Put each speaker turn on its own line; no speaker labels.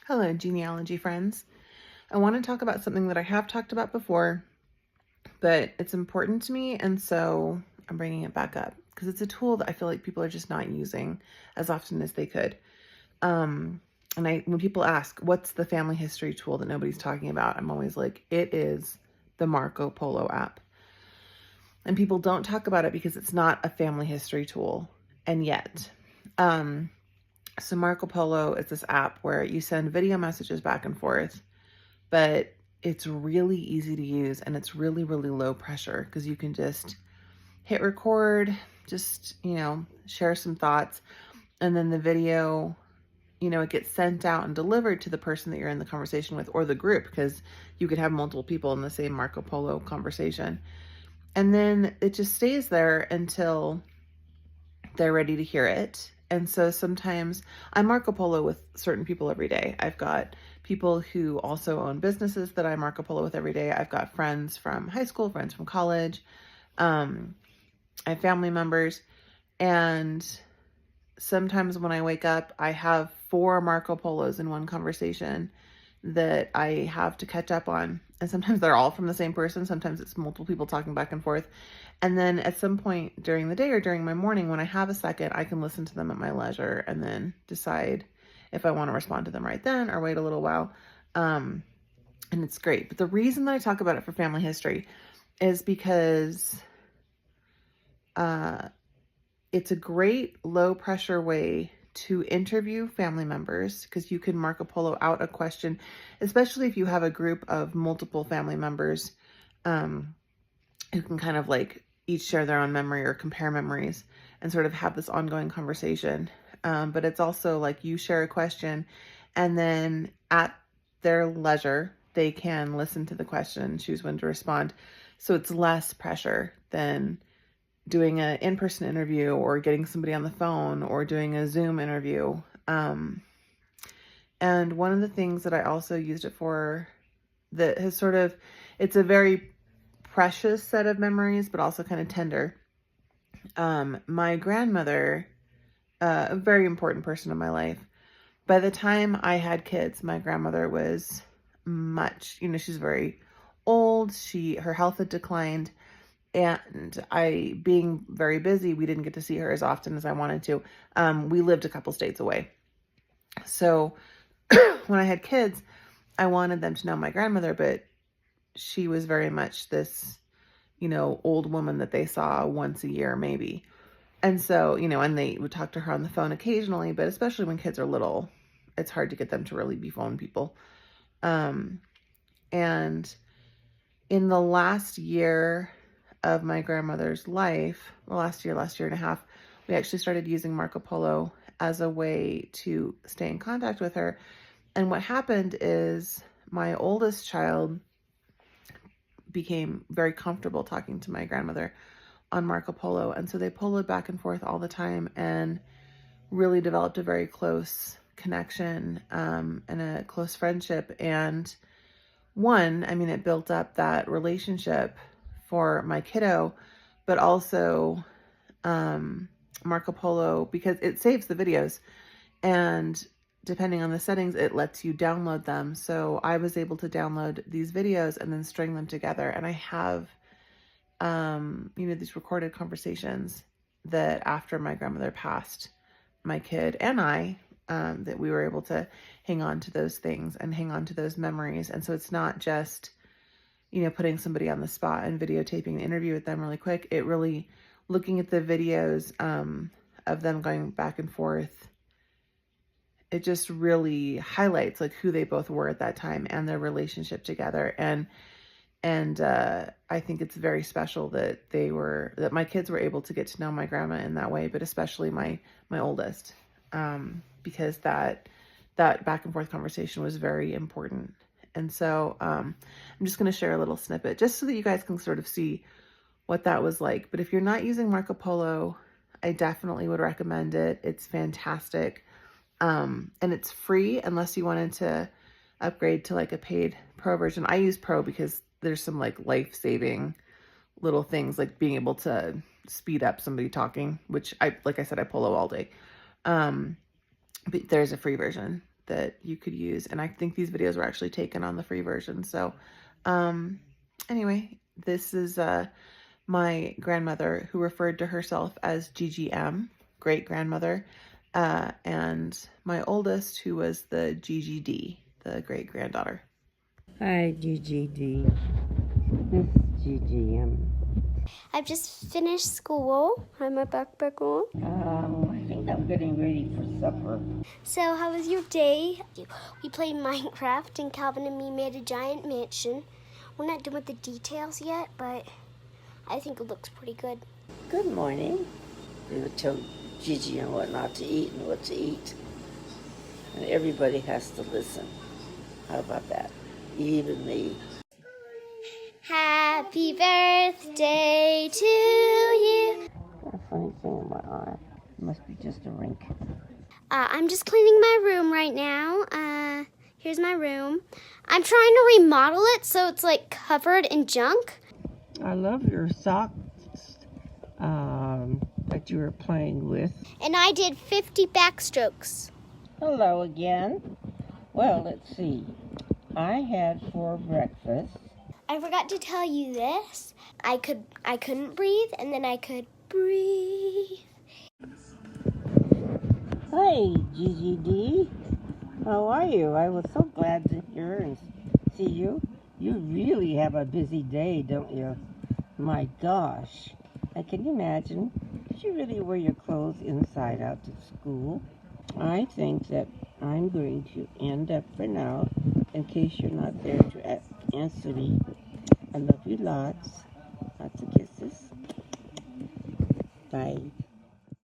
Hello, genealogy friends. I want to talk about something that I have talked about before, but it's important to me, and so I'm bringing it back up because it's a tool that I feel like people are just not using as often as they could. When people ask, what's the family history tool that nobody's talking about? I'm always like, it is the Marco Polo app. And people don't talk about it because it's not a family history tool. And yet, so Marco Polo is this app where you send video messages back and forth, but it's really easy to use and it's really, really low pressure because you can just hit record, just, share some thoughts. And then the video, it gets sent out and delivered to the person that you're in the conversation with or the group, because you could have multiple people in the same Marco Polo conversation. And then it just stays there until they're ready to hear it. And so sometimes I Marco Polo with certain people every day. I've got people who also own businesses that I Marco Polo with every day. I've got friends from high school, friends from college. I have family members. And sometimes when I wake up, I have 4 Marco Polos in one conversation that I have to catch up on. And sometimes they're all from the same person. Sometimes it's multiple people talking back and forth. And then at some point during the day or during my morning, when I have a second, I can listen to them at my leisure and then decide if I want to respond to them right then or wait a little while. And it's great. But the reason that I talk about it for family history is because it's a great low pressure way to interview family members, because you can Marco Polo out a question, especially if you have a group of multiple family members who can kind of like each share their own memory or compare memories and sort of have this ongoing conversation. But it's also like you share a question and then at their leisure, they can listen to the question and choose when to respond. So it's less pressure than doing an in-person interview or getting somebody on the phone or doing a Zoom interview. And one of the things that I also used it for that has it's a very precious set of memories, but also kind of tender. My grandmother, a very important person in my life. By the time I had kids, my grandmother was she's very old. Her health had declined. And being very busy, we didn't get to see her as often as I wanted to. We lived a couple states away. So when I had kids, I wanted them to know my grandmother, but she was very much this, old woman that they saw once a year, maybe. And so, and they would talk to her on the phone occasionally, but especially when kids are little, it's hard to get them to really be phone people. And in the last year of my grandmother's life, last year and a half, we actually started using Marco Polo as a way to stay in contact with her. And what happened is my oldest child became very comfortable talking to my grandmother on Marco Polo. And so they poloed back and forth all the time and really developed a very close connection and a close friendship. And it built up that relationship for my kiddo, but also Marco Polo, because it saves the videos, and depending on the settings, it lets you download them. So I was able to download these videos and then string them together. And I have, these recorded conversations that after my grandmother passed, my kid and I, that we were able to hang on to those things and hang on to those memories. And so it's not just, putting somebody on the spot and videotaping an interview with them really quick. It really, looking at the videos of them going back and forth, it just really highlights like who they both were at that time and their relationship together. And I think it's very special that that my kids were able to get to know my grandma in that way, but especially my oldest, because that back and forth conversation was very important. And so I'm just going to share a little snippet just so that you guys can sort of see what that was like. But if you're not using Marco Polo, I definitely would recommend it. It's fantastic. And it's free unless you wanted to upgrade to like a paid pro version. I use pro because there's some like life-saving little things, like being able to speed up somebody talking, which like I said, I polo all day. But there's a free version. that you could use. And I think these videos were actually taken on the free version. So anyway, this is my grandmother who referred to herself as GGM, great grandmother, and my oldest who was the GGD, the great granddaughter.
Hi, GGD. This is GGM.
I've just finished school. I have my backpack on.
I think I'm getting ready for supper.
So, how was your day? We played Minecraft, and Calvin and me made a giant mansion. We're not done with the details yet, but I think it looks pretty good.
Good morning. We would tell GGM what not to eat and what to eat. And everybody has to listen. How about that? Even me.
Happy birthday to you.
Got a funny thing in my eye. It must be just a rink.
I'm just cleaning my room right now. Here's my room. I'm trying to remodel it so it's like covered in junk.
I love your socks that you were playing with.
And I did 50 backstrokes.
Hello again. Well, let's see. I had for breakfast.
I forgot to tell you this. I couldn't breathe, and then I could breathe.
Hi, GGD. How are you? I was so glad to hear and see you. You really have a busy day, don't you? My gosh. Can you imagine? Did you really wear your clothes inside out to school? I think that I'm going to end up for now, in case you're not there to answer me. I love you lots. Lots of kisses. Bye.